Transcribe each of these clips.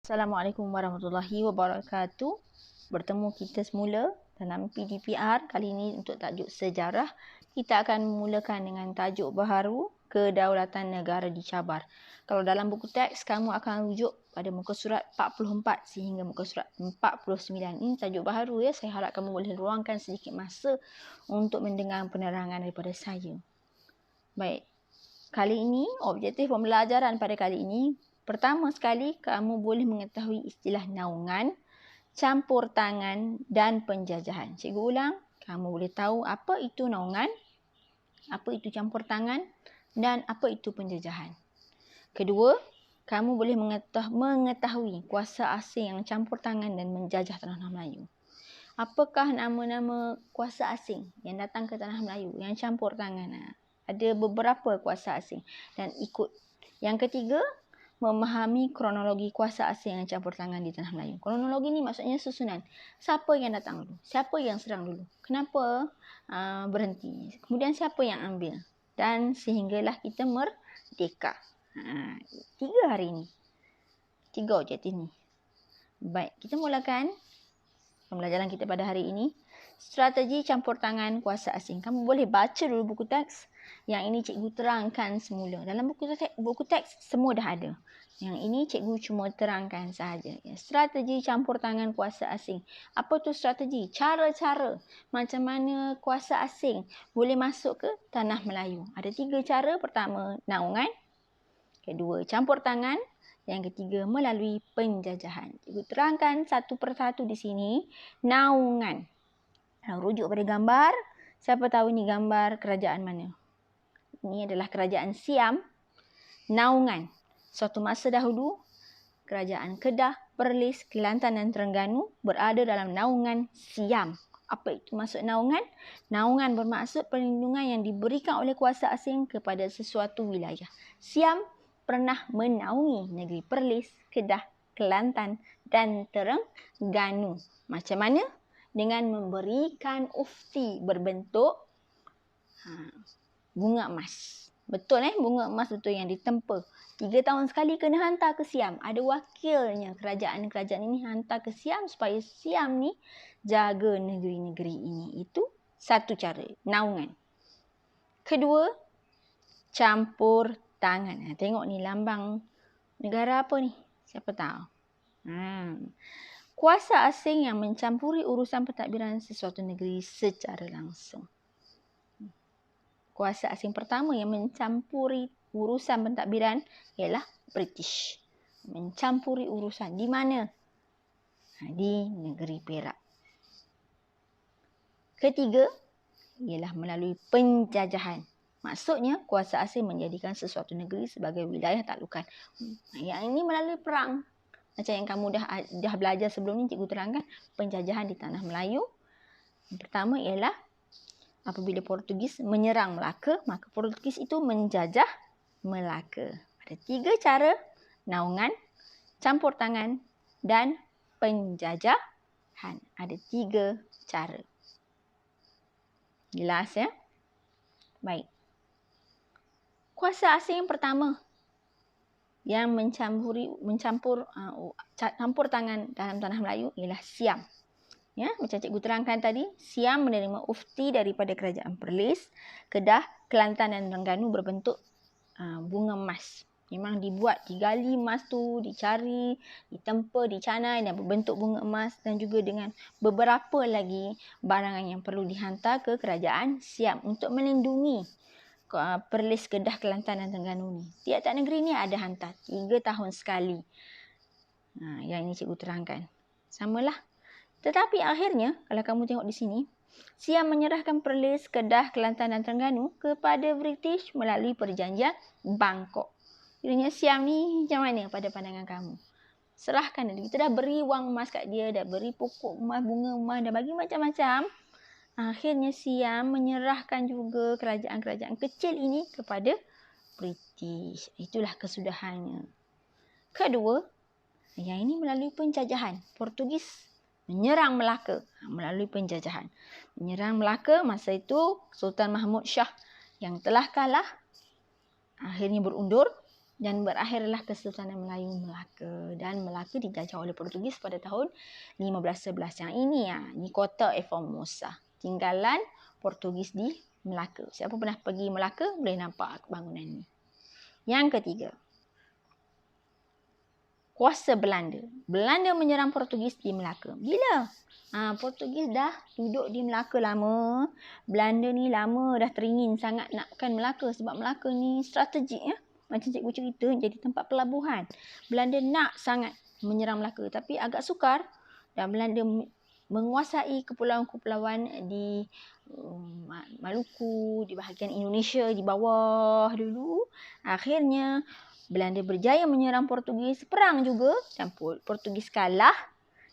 Assalamualaikum warahmatullahi wabarakatuh. Bertemu kita semula dalam PDPR. Kali ini untuk tajuk sejarah, kita akan memulakan dengan tajuk baharu Kedaulatan Negara dicabar. Kalau dalam buku teks, kamu akan rujuk pada muka surat 44 sehingga muka surat 49. Ini tajuk baharu ya. Saya harap kamu boleh luangkan sedikit masa untuk mendengar penerangan daripada saya. Baik. Kali ini, objektif pembelajaran pada kali ini, pertama sekali, kamu boleh mengetahui istilah naungan, campur tangan dan penjajahan. Cikgu ulang, kamu boleh tahu apa itu naungan, apa itu campur tangan dan apa itu penjajahan. Kedua, kamu boleh mengetahui kuasa asing yang campur tangan dan menjajah tanah Melayu. Apakah nama-nama kuasa asing yang datang ke tanah Melayu, yang campur tangan? Ada beberapa kuasa asing dan ikut. Yang ketiga, memahami kronologi kuasa asing yang campur tangan di tanah Melayu. Kronologi ni maksudnya susunan. Siapa yang datang dulu? Siapa yang serang dulu? Kenapa berhenti? Kemudian siapa yang ambil? Dan sehinggalah kita merdeka. 3 hari ini. 3 objektif ni. Baik, kita mulakan pembelajaran kita pada hari ini. Strategi campur tangan kuasa asing. Kamu boleh baca dulu buku teks. Yang ini cikgu terangkan semula. Dalam buku teks semua dah ada. Yang ini cikgu cuma terangkan sahaja. Strategi campur tangan kuasa asing. Apa tu strategi? Cara-cara macam mana kuasa asing boleh masuk ke tanah Melayu. Ada 3 cara. Pertama, naungan. Kedua, campur tangan. Yang ketiga, melalui penjajahan. Cikgu terangkan satu persatu di sini. Naungan. Rujuk pada gambar. Siapa tahu ni gambar kerajaan mana? Ini adalah kerajaan Siam. Naungan. Suatu masa dahulu, kerajaan Kedah, Perlis, Kelantan dan Terengganu berada dalam naungan Siam. Apa itu maksud naungan? Naungan bermaksud perlindungan yang diberikan oleh kuasa asing kepada sesuatu wilayah. Siam pernah menaungi negeri Perlis, Kedah, Kelantan dan Terengganu. Macam mana? Dengan memberikan ufti berbentuk bunga emas. Betul bunga emas betul yang ditempa. 3 tahun sekali kena hantar ke Siam. Ada wakilnya kerajaan-kerajaan ini hantar ke Siam supaya Siam ni jaga negeri-negeri ini. Itu satu cara, naungan. Kedua, campur tangan. Tengok ni lambang negara apa ni? Siapa tahu? Kuasa asing yang mencampuri urusan pentadbiran sesuatu negeri secara langsung. Kuasa asing pertama yang mencampuri urusan pentadbiran ialah British. Mencampuri urusan di mana? Di negeri Perak. Ketiga ialah melalui penjajahan. Maksudnya kuasa asing menjadikan sesuatu negeri sebagai wilayah taklukan. Yang ini melalui perang. Macam yang kamu dah belajar sebelum ni, cikgu terangkan penjajahan di tanah Melayu. Yang pertama ialah apabila Portugis menyerang Melaka, maka Portugis itu menjajah Melaka. Ada 3 cara, naungan, campur tangan dan penjajahan. Ada 3 cara. Jelas ya? Baik. Kuasa asing yang pertama yang mencampur tangan dalam tanah Melayu ialah Siam. Ya, macam cikgu terangkan tadi, Siam menerima ufti daripada kerajaan Perlis, Kedah, Kelantan dan Terengganu berbentuk bunga emas. Memang dibuat, digali emas tu, dicari, ditempa, dicanai dan berbentuk bunga emas dan juga dengan beberapa lagi barangan yang perlu dihantar ke kerajaan Siam untuk melindungi Perlis, Kedah, Kelantan dan Terengganu ni. Tiap-tiap negeri ni ada hantar 3 tahun sekali. Yang ini cikgu terangkan. Samalah. Tetapi akhirnya, kalau kamu tengok di sini, Siam menyerahkan Perlis, Kedah, Kelantan dan Terengganu kepada British melalui perjanjian Bangkok. Kiranya Siam ni macam mana pada pandangan kamu? Serahkan dia. Kita dah beri wang emas kat dia, dah beri pokok emas, bunga emas, dah bagi macam-macam. Akhirnya Siam menyerahkan juga kerajaan-kerajaan kecil ini kepada British. Itulah kesudahannya. Kedua, yang ini melalui penjajahan. Portugis menyerang Melaka melalui penjajahan. Menyerang Melaka masa itu Sultan Mahmud Shah yang telah kalah akhirnya berundur dan berakhirlah Kesultanan Melayu Melaka. Dan Melaka dijajah oleh Portugis pada tahun 1511. Yang ini ya, di kota Formosa. Tinggalan Portugis di Melaka. Siapa pernah pergi Melaka boleh nampak bangunan ini. Yang ketiga, kuasa Belanda. Belanda menyerang Portugis di Melaka. Bila? Portugis dah duduk di Melaka lama. Belanda ni lama dah teringin sangat nakkan Melaka. Sebab Melaka ni strategik ya. Macam cikgu cerita, jadi tempat pelabuhan. Belanda nak sangat menyerang Melaka. Tapi agak sukar. Dan Belanda menguasai kepulauan-kepulauan di Maluku, di bahagian Indonesia, di bawah dulu. Akhirnya Belanda berjaya menyerang Portugis, perang juga dan Portugis kalah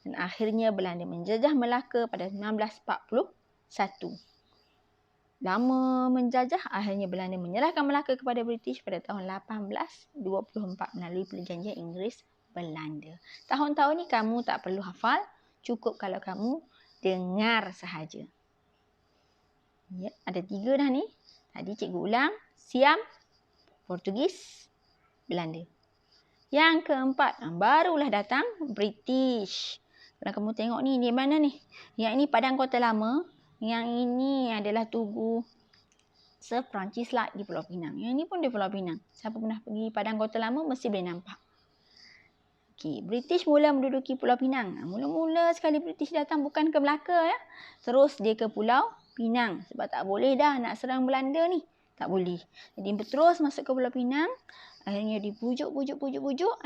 dan akhirnya Belanda menjajah Melaka pada 1941. Lama menjajah, akhirnya Belanda menyerahkan Melaka kepada British pada tahun 1824 melalui perjanjian Inggeris-Belanda. Tahun-tahun ni kamu tak perlu hafal, cukup kalau kamu dengar sahaja. Ya, ada 3 dah ni. Tadi cikgu ulang, Siam, Portugis, Belanda. Yang keempat, barulah datang British. Kalau kamu tengok ni, di mana ni? Yang ini Padang Kota Lama. Yang ini adalah Tugu Sir Francis Light di Pulau Pinang. Yang ini pun di Pulau Pinang. Siapa pernah pergi Padang Kota Lama mesti boleh nampak. Okay, British mula menduduki Pulau Pinang. Mula-mula sekali British datang bukan ke Melaka ya. Terus dia ke Pulau Pinang. Sebab tak boleh dah nak serang Belanda ni. Tak boleh. Jadi terus masuk ke Pulau Pinang. Akhirnya dipujuk.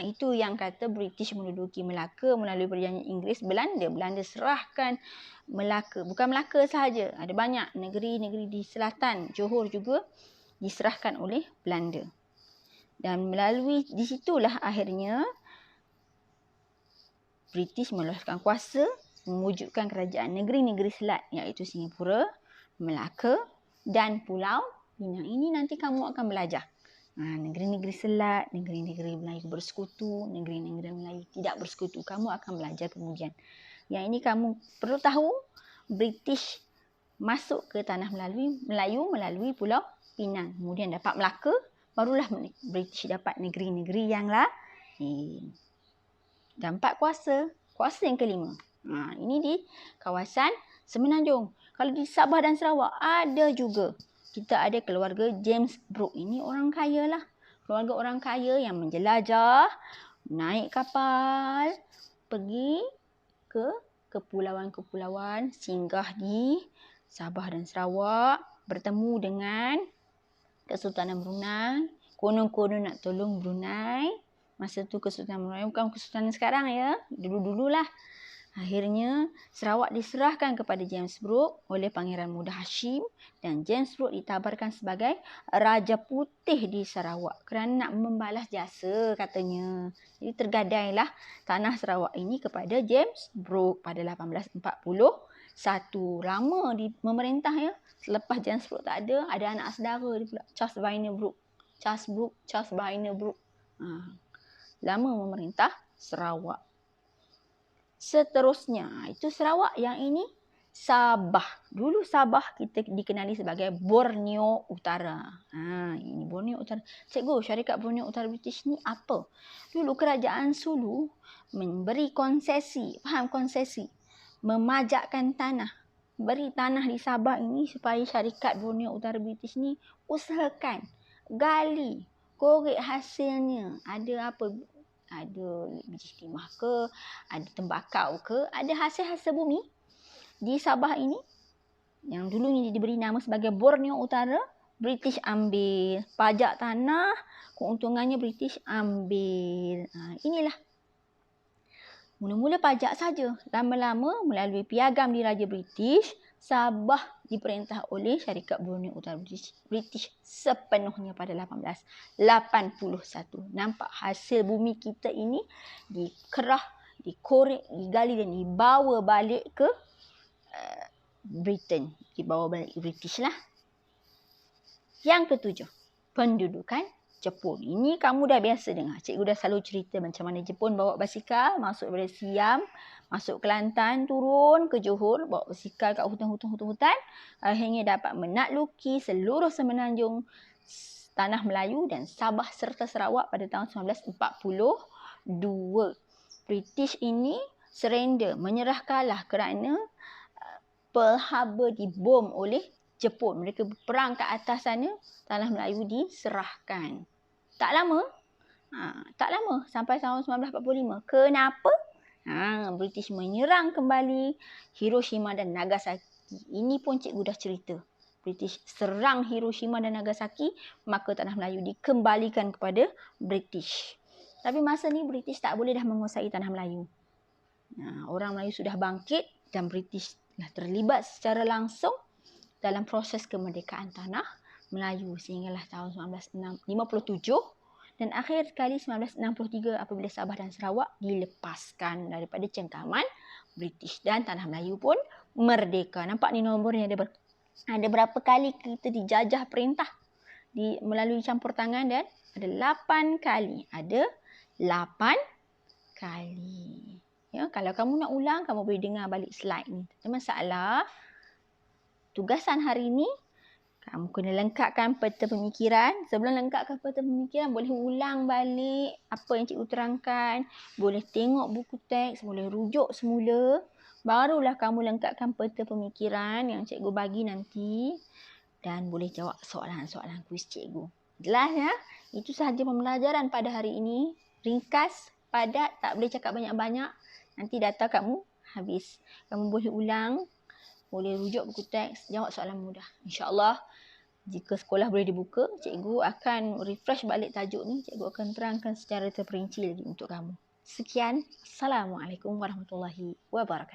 Itu yang kata British menduduki Melaka melalui perjanjian Inggeris-Belanda. Belanda serahkan Melaka. Bukan Melaka sahaja. Ada banyak negeri-negeri di selatan. Johor juga diserahkan oleh Belanda. Dan melalui di situlah akhirnya British meluaskan kuasa mewujudkan kerajaan negeri-negeri selat iaitu Singapura, Melaka dan Pulau Pinang. Ini nanti kamu akan belajar. Negeri-negeri selat, negeri-negeri Melayu bersekutu, negeri-negeri Melayu tidak bersekutu. Kamu akan belajar kemudian. Yang ini kamu perlu tahu, British masuk ke tanah Melayu melalui Pulau Pinang. Kemudian dapat Melaka, barulah British dapat negeri-negeri yang lain. Dampak kuasa. Kuasa yang kelima. Ini di kawasan Semenanjung. Kalau di Sabah dan Sarawak ada juga. Kita ada keluarga James Brooke. Ini orang kaya lah. Keluarga orang kaya yang menjelajah, naik kapal, pergi ke kepulauan-kepulauan, singgah di Sabah dan Sarawak, bertemu dengan Kesultanan Brunei. Konon-konon nak tolong Brunei. Masa tu Kesultanan Brunei bukan Kesultanan sekarang ya. Dulu-dululah. Akhirnya Sarawak diserahkan kepada James Brooke oleh Pangeran Muda Hashim dan James Brooke ditabarkan sebagai Raja Putih di Sarawak kerana nak membalas jasa katanya. Jadi tergadailah tanah Sarawak ini kepada James Brooke pada 1841. Lama memerintah ya. Selepas James Brooke tak ada anak saudara dia pula. Charles Vyner Brooke. Charles Vyner Brooke. Lama memerintah Sarawak. Seterusnya, itu Sarawak. Yang ini Sabah. Dulu Sabah kita dikenali sebagai Borneo Utara. Ini Borneo Utara. Cikgu, syarikat Borneo Utara British ni apa? Dulu kerajaan Sulu memberi konsesi. Faham konsesi? Memajakkan tanah. Beri tanah di Sabah ini supaya syarikat Borneo Utara British ni usahakan. Gali. Korek hasilnya. Ada apa? Ada biji timah ke, ada tembakau ke, ada hasil-hasil bumi di Sabah ini yang dulu ini diberi nama sebagai Borneo Utara. British ambil pajak tanah, keuntungannya British ambil. Inilah mula-mula pajak saja, lama-lama melalui piagam diraja British, Sabah diperintah oleh syarikat Borneo Utara British sepenuhnya pada 1881. Nampak hasil bumi kita ini dikerah, dikorek, digali dan dibawa balik ke Britain. Dibawa balik ke British lah. Yang ketujuh, pendudukan Jepun. Ini kamu dah biasa dengar. Cikgu dah selalu cerita macam mana Jepun bawa basikal masuk dari Siam, masuk Kelantan, turun ke Johor, bawa basikal kat hutan-hutan. Akhirnya dapat menakluki seluruh Semenanjung Tanah Melayu dan Sabah serta Sarawak pada tahun 1942. British ini surrender, menyerah kalah kerana Pearl Harbor dibom oleh Jepun. Mereka berperang ke atas sana, Tanah Melayu diserahkan. Tak lama sampai tahun 1945. Kenapa? British menyerang kembali Hiroshima dan Nagasaki. Ini pun cikgu dah cerita. British serang Hiroshima dan Nagasaki, maka Tanah Melayu dikembalikan kepada British. Tapi masa ni British tak boleh dah menguasai Tanah Melayu. Orang Melayu sudah bangkit dan British dah terlibat secara langsung dalam proses kemerdekaan Tanah Melayu sehinggalah tahun 1957 dan akhir sekali 1963 apabila Sabah dan Sarawak dilepaskan daripada cengkaman British dan Tanah Melayu pun merdeka. Nampak ni nombornya ada berapa kali kita dijajah perintah melalui campur tangan dan ada 8 kali. Ada 8 kali. Ya, kalau kamu nak ulang, kamu boleh dengar balik slide ni. Tak ada masalah. Tugasan hari ni, kamu kena lengkapkan peta pemikiran. Sebelum lengkapkan peta pemikiran, boleh ulang balik apa yang cikgu terangkan. Boleh tengok buku teks, boleh rujuk semula. Barulah kamu lengkapkan peta pemikiran yang cikgu bagi nanti. Dan boleh jawab soalan-soalan kuis cikgu. Jelas ya? Itu sahaja pembelajaran pada hari ini. Ringkas, padat, tak boleh cakap banyak-banyak. Nanti data kamu habis. Kamu boleh ulang, boleh rujuk buku teks, jawab soalan mudah. InsyaAllah, jika sekolah boleh dibuka, cikgu akan refresh balik tajuk ni. Cikgu akan terangkan secara terperinci lagi untuk kamu. Sekian. Assalamualaikum warahmatullahi wabarakatuh.